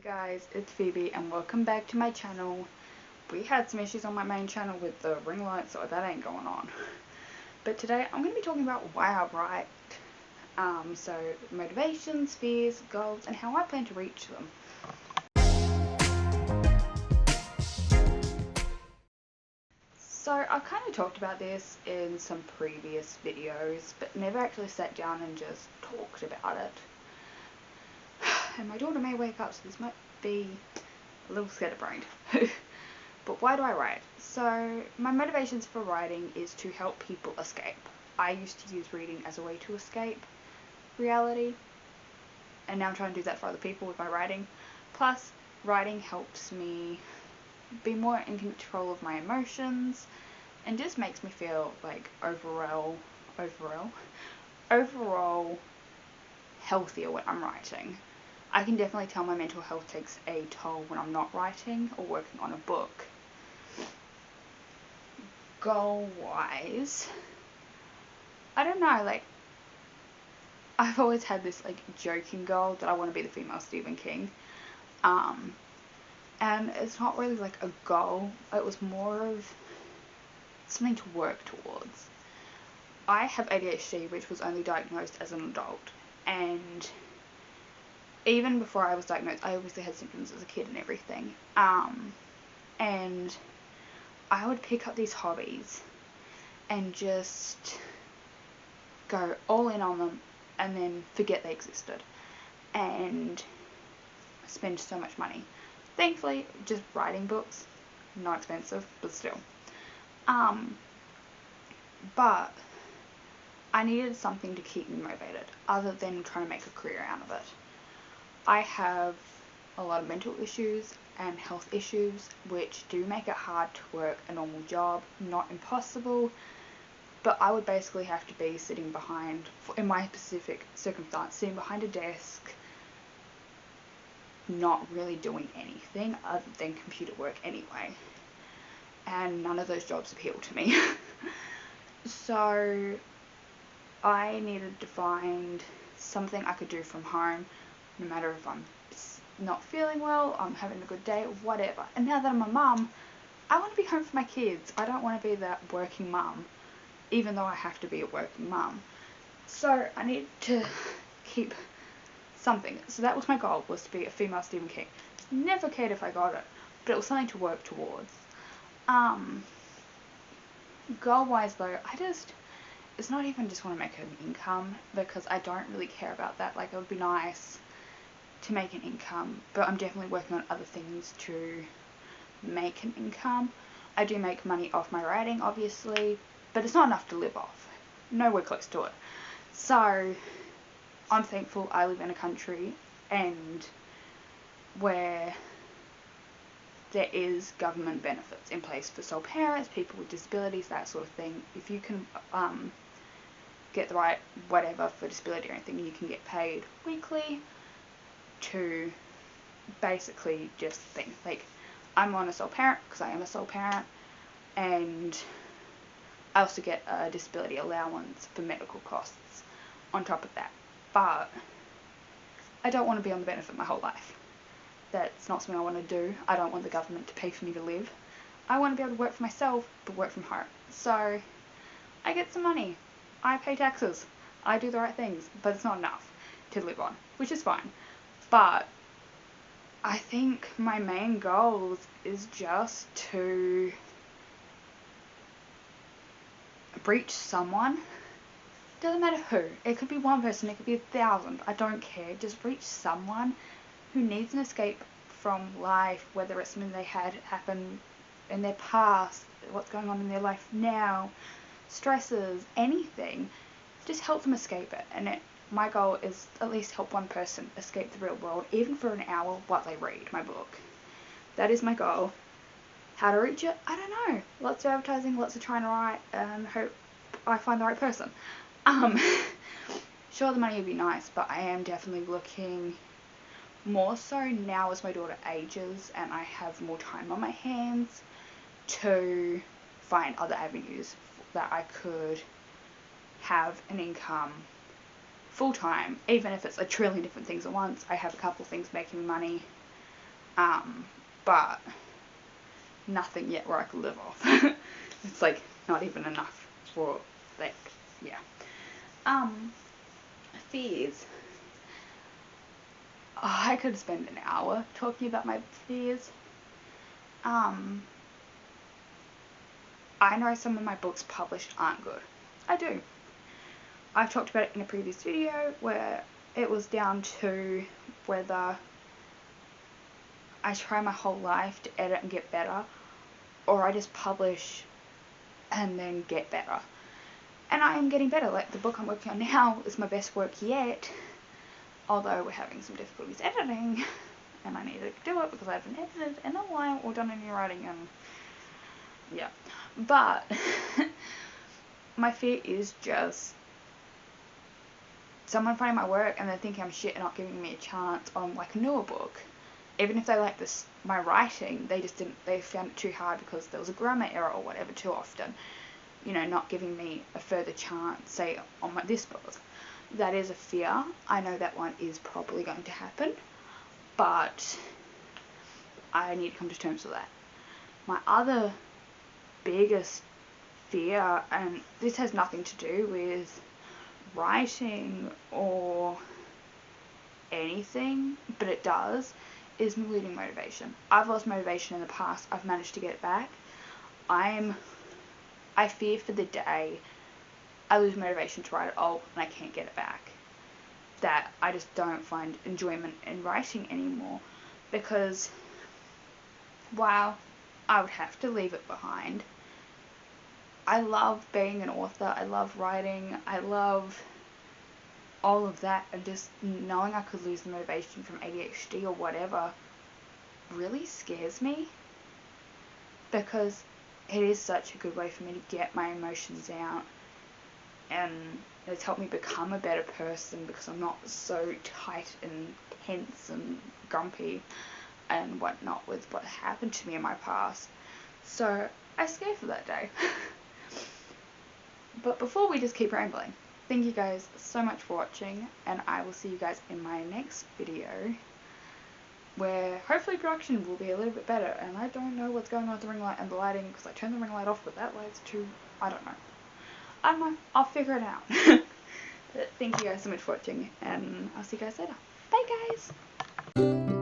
Guys, it's Phoebe and welcome back to my channel. We had some issues on my main channel with the ring light, so that ain't going on. But today I'm going to be talking about why I write. So motivations, fears, goals, and how I plan to reach them. So I've kind of talked about this in some previous videos, but never actually sat down and just talked about it. And my daughter may wake up, so this might be a little scatterbrained. But why do I write? So my motivations for writing is to help people escape. I used to use reading as a way to escape reality, and now I'm trying to do that for other people with my writing. Plus, writing helps me be more in control of my emotions and just makes me feel like overall healthier when I'm writing. I can definitely tell my mental health takes a toll when I'm not writing or working on a book. Goal-wise, I don't know, like, I've always had this, like, joking goal that I want to be the female Stephen King. And it's not really, like, a goal. It was more of something to work towards. I have ADHD, which was only diagnosed as an adult. And even before I was diagnosed, I obviously had symptoms as a kid and everything. And I would pick up these hobbies and just go all in on them and then forget they existed and spend so much money. Thankfully, just writing books, not expensive, but still. But I needed something to keep me motivated other than trying to make a career out of it. I have a lot of mental issues and health issues, which do make it hard to work a normal job. Not impossible, but I would basically have to be sitting behind, in my specific circumstance, sitting behind a desk, not really doing anything other than computer work anyway. And none of those jobs appeal to me. So I needed to find something I could do from home, no matter if I'm not feeling well, I'm having a good day, whatever. And now that I'm a mum, I want to be home for my kids. I don't want to be that working mum, even though I have to be a working mum. So I need to keep something. So that was my goal, was to be a female Stephen King. Never cared if I got it, but it was something to work towards. Goal-wise though, it's not even just want to make an income, because I don't really care about that. Like, it would be nice to make an income, but I'm definitely working on other things to make an income. I do make money off my writing, obviously, but it's not enough to live off. Nowhere close to it. So I'm thankful I live in a country and where there is government benefits in place for sole parents, people with disabilities, that sort of thing. If you can get the right whatever for disability or anything, you can get paid weekly to basically just think, like, I'm on a sole parent because I am a sole parent, and I also get a disability allowance for medical costs on top of that. But I don't want to be on the benefit my whole life. That's not something I want to do. I don't want the government to pay for me to live. I want to be able to work for myself, but work from home. So I get some money. I pay taxes. I do the right things, but it's not enough to live on, which is fine. But I think my main goal is just to reach someone. Doesn't matter who. It could be one person, it could be 1,000. I don't care. Just reach someone who needs an escape from life, whether it's something they had happen in their past, what's going on in their life now, stresses, anything. Just help them escape it. And my goal is at least help one person escape the real world, even for an hour while they read my book. That is my goal. How to reach it? I don't know. Lots of advertising, lots of trying to write, and hope I find the right person. Sure, the money would be nice, but I am definitely looking more so now as my daughter ages and I have more time on my hands to find other avenues that I could have an income full time, even if it's a trillion different things at once. I have a couple of things making me money But nothing yet where I could live off. It's like not even enough for, like, yeah. Fears. Oh, I could spend an hour talking about my fears. I know some of my books published aren't good. I do. I've talked about it in a previous video where it was down to whether I try my whole life to edit and get better, or I just publish and then get better. And I am getting better. Like, the book I'm working on now is my best work yet, although we're having some difficulties editing, and I need to do it because I haven't edited in a while or done any writing, and yeah. But my fear is just someone finding my work and then thinking I'm shit and not giving me a chance on, like, a newer book. Even if they like my writing, they found it too hard because there was a grammar error or whatever too often. You know, not giving me a further chance, say, on this book. That is a fear. I know that one is probably going to happen, but I need to come to terms with that. My other biggest fear, and this has nothing to do with writing or anything, but it does, is losing motivation. I've lost motivation in the past. I've managed to get it back. I fear for the day I lose motivation to write at all and I can't get it back. That I just don't find enjoyment in writing anymore, because while I would have to leave it behind, I love being an author, I love writing, I love all of that, and just knowing I could lose the motivation from ADHD or whatever really scares me, because it is such a good way for me to get my emotions out, and it's helped me become a better person because I'm not so tight and tense and grumpy and whatnot with what happened to me in my past. So I scared for that day. But before we just keep rambling, thank you guys so much for watching, and I will see you guys in my next video, where hopefully production will be a little bit better. And I don't know what's going on with the ring light and the lighting, because I turned the ring light off, but that light's too, I don't know, I'll figure it out. But thank you guys so much for watching, and I'll see you guys later. Bye guys!